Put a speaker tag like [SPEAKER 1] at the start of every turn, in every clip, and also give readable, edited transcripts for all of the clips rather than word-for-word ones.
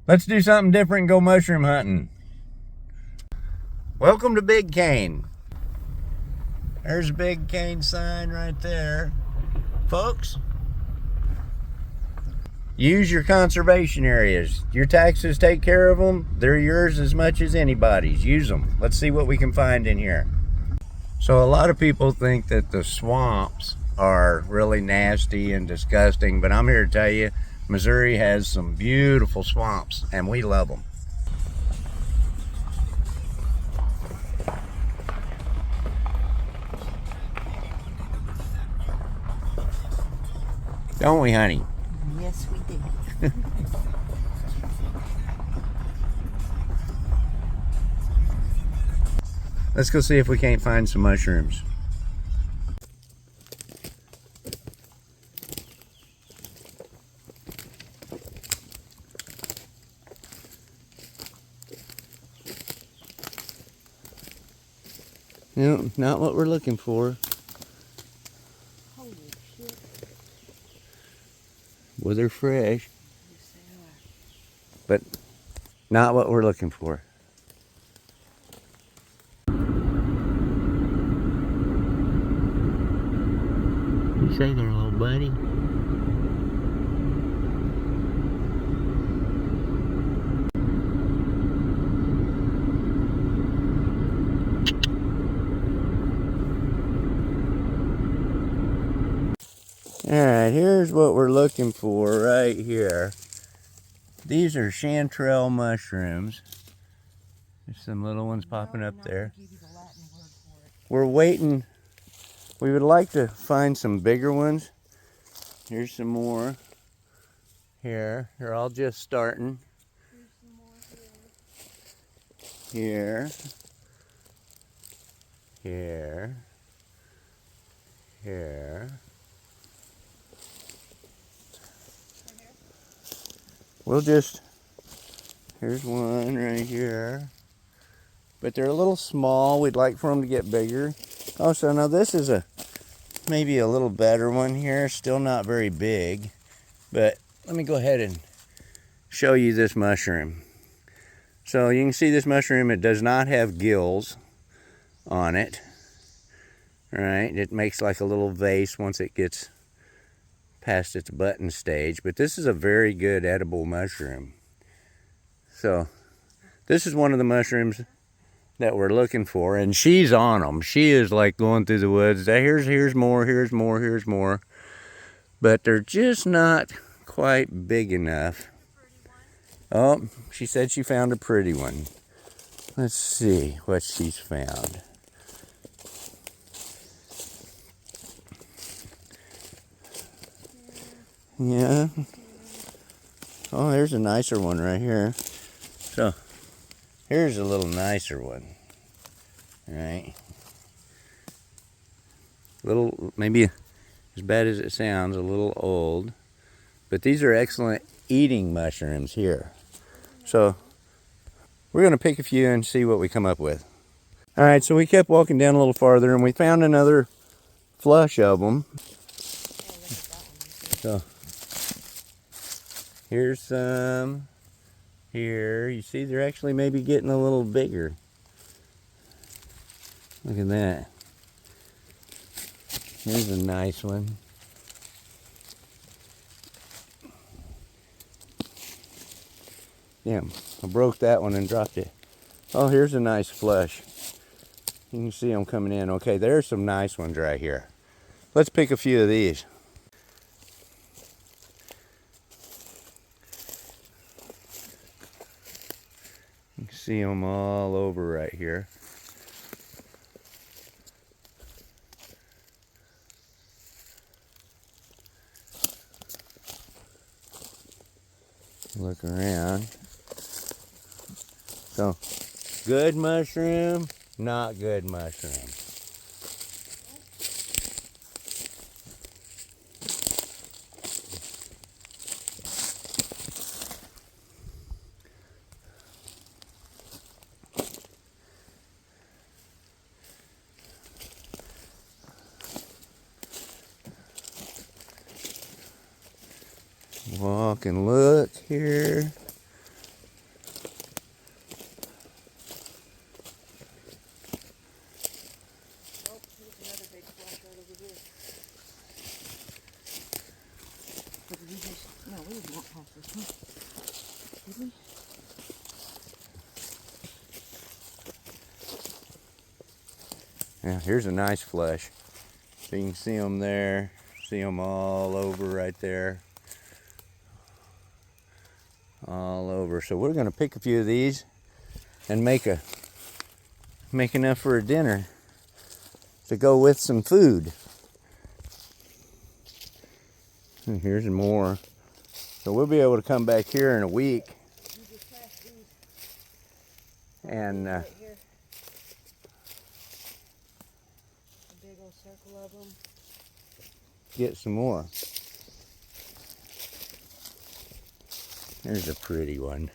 [SPEAKER 1] Let's do something different and go mushroom hunting. Welcome to Big Cane. There's a Big Cane sign right there. Folks, use your conservation areas. Your taxes take care of them. They're yours as much as anybody's. Use them. Let's see what we can find in here. So a lot of people think that the swamps are really nasty and disgusting, but I'm here to tell you, Missouri has some beautiful swamps and we love them. Don't we, honey?
[SPEAKER 2] Yes, we do.
[SPEAKER 1] Let's go see if we can't find some mushrooms. Nope, not what we're looking for.
[SPEAKER 2] Holy shit.
[SPEAKER 1] Well, they're fresh,
[SPEAKER 2] Yes, they are.
[SPEAKER 1] but not what we're looking for. You say there, little buddy? Alright, here's what we're looking for right here. These are chanterelle mushrooms. There's some little ones popping up there. We're waiting. We would like to find some bigger ones. Here's some more. Here, they're all just starting. Here. Here. Here. We'll just, here's one right here. But they're a little small. We'd like for them to get bigger. Oh, so now this is maybe a little better one here. Still not very big. But let me go ahead and show you this mushroom. So you can see this mushroom, it does not have gills on it. All right, it makes like a little vase once it gets past its button stage, but this is a very good edible mushroom. So this is one of the mushrooms that we're looking for, and she's on them. She is like going through the woods. Here's more, here's more, here's more, but they're just not quite big enough. Oh, she said she found a pretty one. Let's see what she's found. Yeah. Oh, there's a nicer one right here. So, here's a little nicer one. All right. Little, maybe as bad as it sounds, a little old. But these are excellent eating mushrooms here. So, we're going to pick a few and see what we come up with. All right, so we kept walking down a little farther and we found another flush of them. So, here's some. Here, you see they're actually maybe getting a little bigger. Look at that. Here's a nice one. Damn, I broke that one and dropped it. Oh, here's a nice flush. You can see them coming in. Okay, there's some nice ones right here. Let's pick a few of these. You can see them all over right here. Look around. So, good mushroom, not good mushroom. Walk and look here.
[SPEAKER 2] Did we?
[SPEAKER 1] Yeah, here's a nice flush. So you can see them there. See them all over right there. All over. So we're gonna pick a few of these and make enough for a dinner to go with some food. And here's more. So we'll be able to come back here in a week and
[SPEAKER 2] right here. A big old circle of them.
[SPEAKER 1] get some more. There's a pretty one.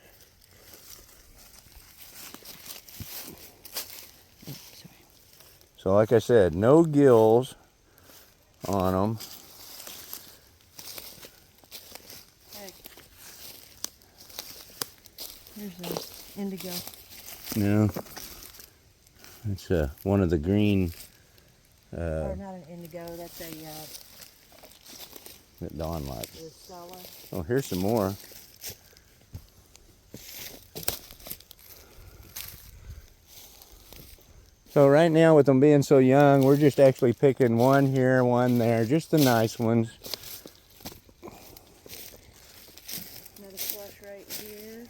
[SPEAKER 1] So like I said, no gills on them.
[SPEAKER 2] Hey. Here's an indigo.
[SPEAKER 1] No. It's one of the green.
[SPEAKER 2] Or not an indigo, that's a
[SPEAKER 1] That Dawn likes.
[SPEAKER 2] the Stella.
[SPEAKER 1] Oh, here's some more. So right now with them being so young, we're just actually picking one here, one there, just the nice ones.
[SPEAKER 2] Another flush right here.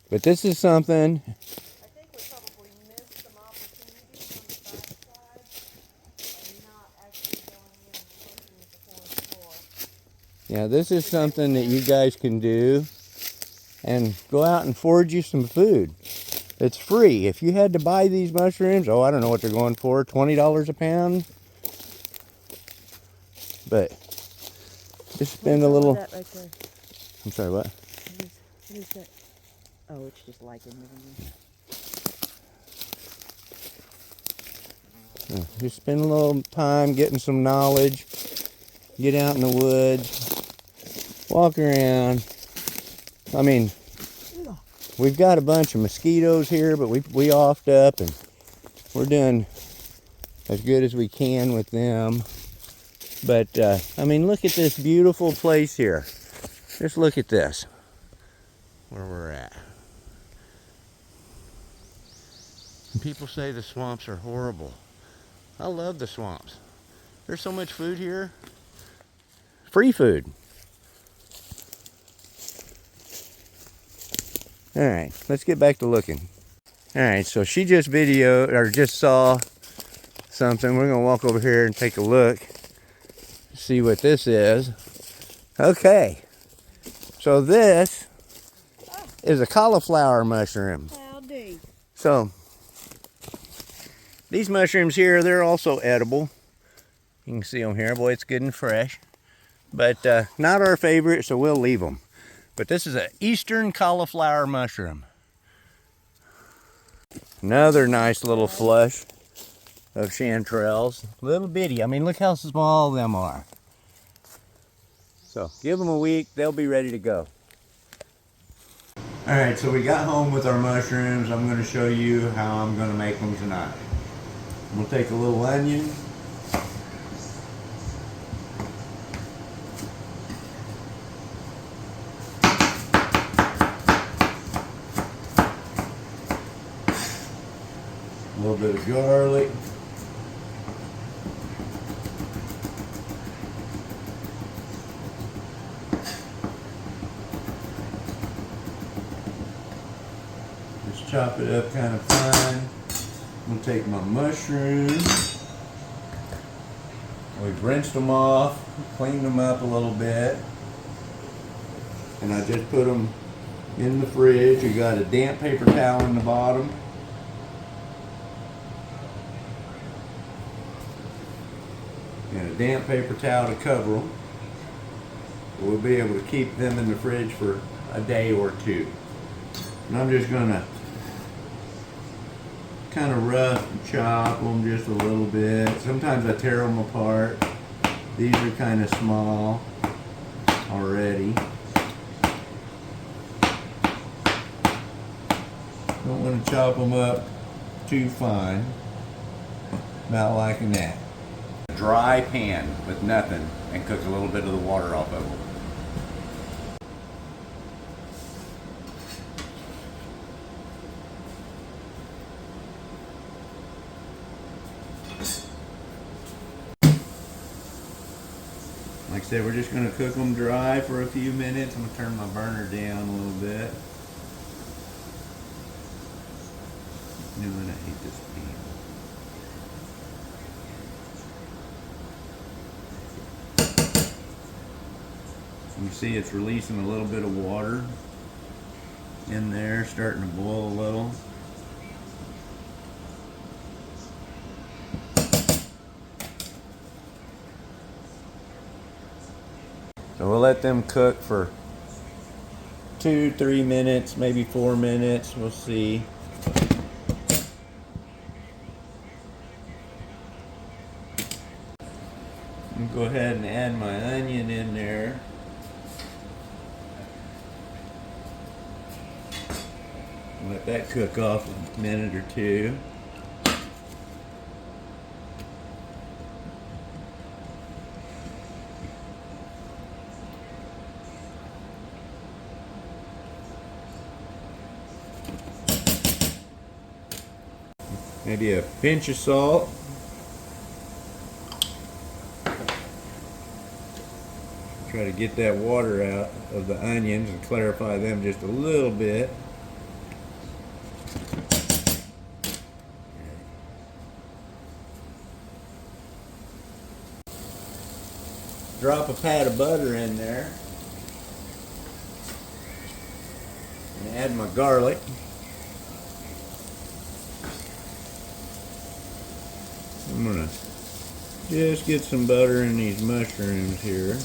[SPEAKER 1] But this is something.
[SPEAKER 2] I think we probably missed some opportunities on the backside and not actually going in and looking at the forest floor.
[SPEAKER 1] Yeah, this is something that you guys can do and go out and forage you some food. It's free. If you had to buy these mushrooms, oh, I don't know what they're going for, $20 a pound. But just spend a little.
[SPEAKER 2] That right there.
[SPEAKER 1] I'm sorry, what?
[SPEAKER 2] What is that? Oh, it's just lichen.
[SPEAKER 1] Just spend a little time getting some knowledge. Get out in the woods. Walk around. I mean, we've got a bunch of mosquitoes here, but we offed up and we're doing as good as we can with them. But, I mean, look at this beautiful place here. Just look at this, where we're at. And people say the swamps are horrible. I love the swamps. There's so much food here. Free food. All right, let's get back to looking. All right, so she just just saw something. We're gonna walk over here and take a look, see what this is. Okay, so this is a cauliflower mushroom.
[SPEAKER 2] Howdy.
[SPEAKER 1] So these mushrooms here, they're also edible. You can see them here. Boy, it's good and fresh. But not our favorite, so we'll leave them. But this is an eastern cauliflower mushroom. Another nice little flush of chanterelles. Little bitty. I mean, look how small them are. So give them a week, they'll be ready to go. All right, so we got home with our mushrooms. I'm going to show you how I'm going to make them tonight. We'll take a little onion. A little bit of garlic. Just chop it up kind of fine. I'm gonna take my mushrooms. We've rinsed them off, cleaned them up a little bit, and I just put them in the fridge. You got a damp paper towel in the bottom. And a damp paper towel to cover them. We'll be able to keep them in the fridge for a day or two. And I'm just gonna kind of rough chop them just a little bit. Sometimes I tear them apart. These are kind of small already. Don't want to chop them up too fine. Not liking that. Dry pan with nothing and cook a little bit of the water off of it. Like I said, we're just going to cook them dry for a few minutes. I'm going to turn my burner down a little bit. No, I hate this pan. You see it's releasing a little bit of water in there, starting to boil a little. So we'll let them cook for 2-3 minutes, maybe 4 minutes. We'll see. I'll go ahead and add my onion in there. Let that cook off a minute or two. Maybe a pinch of salt. Try to get that water out of the onions and clarify them just a little bit. Drop a pat of butter in there. And add my garlic. I'm gonna just get some butter in these mushrooms here.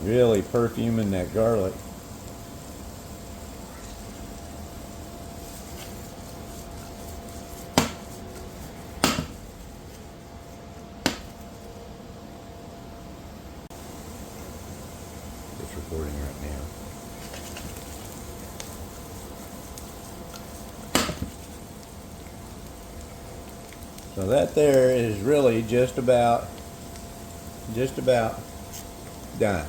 [SPEAKER 1] Really perfuming that garlic. It's recording right now. So that there is really just about done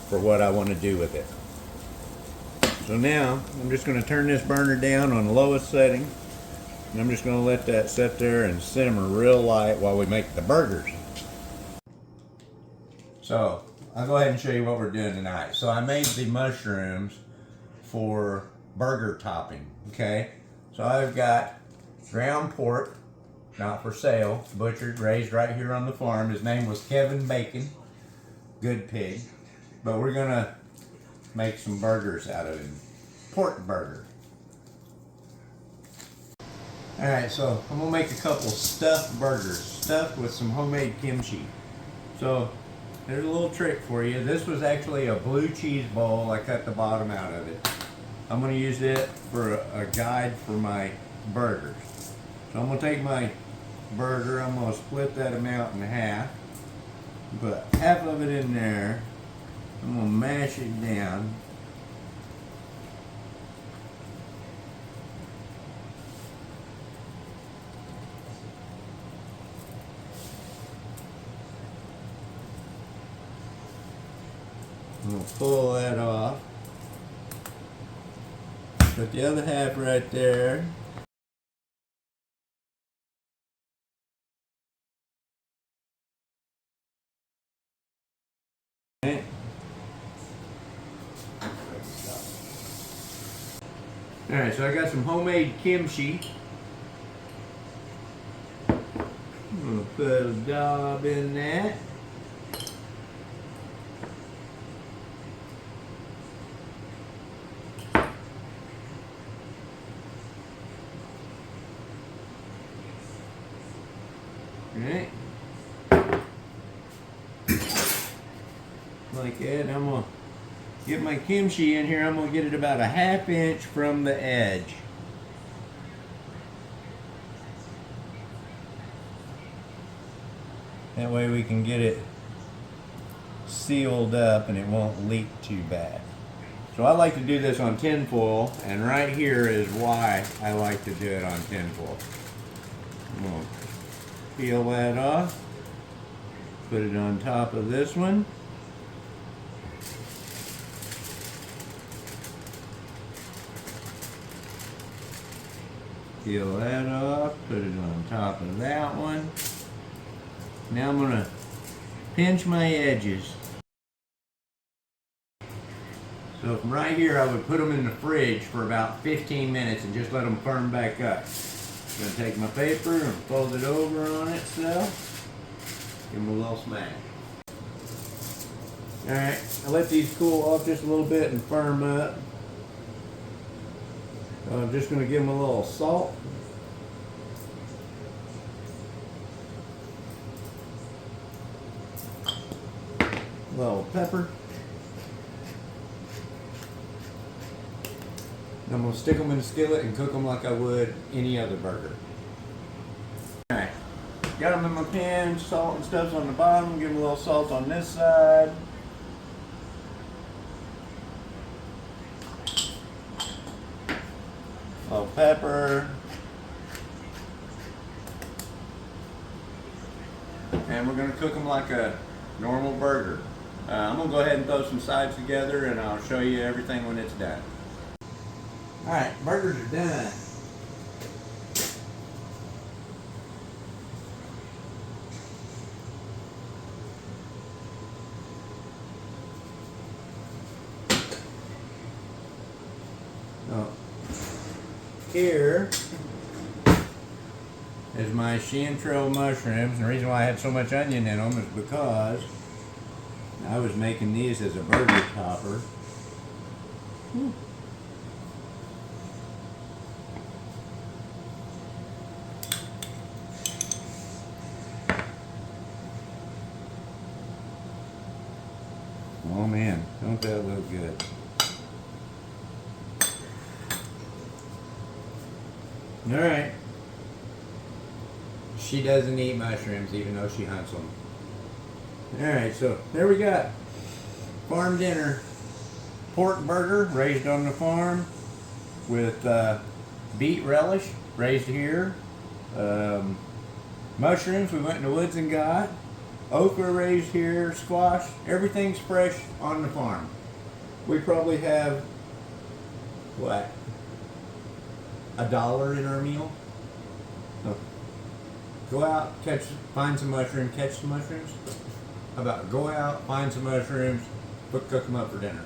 [SPEAKER 1] for what I want to do with it. So now I'm just going to turn this burner down on the lowest setting, and I'm just going to let that sit there and simmer real light while we make the burgers. So I'll go ahead and show you what we're doing tonight. So I made the mushrooms for burger topping. Okay, so I've got ground pork, not for sale, butchered, raised right here on the farm. His name was Kevin Bacon, good pig. But we're gonna make some burgers out of him, pork burger. All right, so I'm gonna make a couple stuffed burgers, stuffed with some homemade kimchi. So there's a little trick for you. This was actually a blue cheese bowl. I cut the bottom out of it. I'm gonna use it for a guide for my burgers. So I'm gonna take my burger, I'm gonna split that amount in half, put half of it in there. I'm gonna mash it down. I'm gonna pull that off. Put the other half right there. Okay. Alright, so I got some homemade kimchi. I'm gonna put a dab in that. Alright. Like that. I'm gonna get my kimchi in here. I'm gonna get it about a ½ inch from the edge. That way we can get it sealed up and it won't leak too bad. So I like to do this on tin foil, and right here is why I like to do it on tin foil. I'm gonna peel that off, put it on top of this one. Peel that off, put it on top of that one. Now I'm gonna pinch my edges. So from right here, I would put them in the fridge for about 15 minutes and just let them firm back up. I'm gonna take my paper and fold it over on itself. Give them a little smack. Alright, I let these cool off just a little bit and firm up. So I'm just gonna give them a little salt. A little pepper. I'm going to stick them in the skillet and cook them like I would any other burger. Alright, got them in my pan, salt and stuff's on the bottom, give them a little salt on this side. A little pepper. And we're going to cook them like a normal burger. I'm going to go ahead and throw some sides together and I'll show you everything when it's done. Alright, burgers are done. Oh. Here is my chanterelle mushrooms. And the reason why I had so much onion in them is because I was making these as a burger topper. Oh man, don't that look good? Alright. She doesn't eat mushrooms even though she hunts them. Alright, so there we got farm dinner. Pork burger raised on the farm with beet relish raised here. Mushrooms we went in the woods and got. Okra raised here, squash, everything's fresh on the farm. We probably have, what, $1 in our meal? So, go out, find some mushrooms, catch some mushrooms. How about go out, find some mushrooms, cook them up for dinner.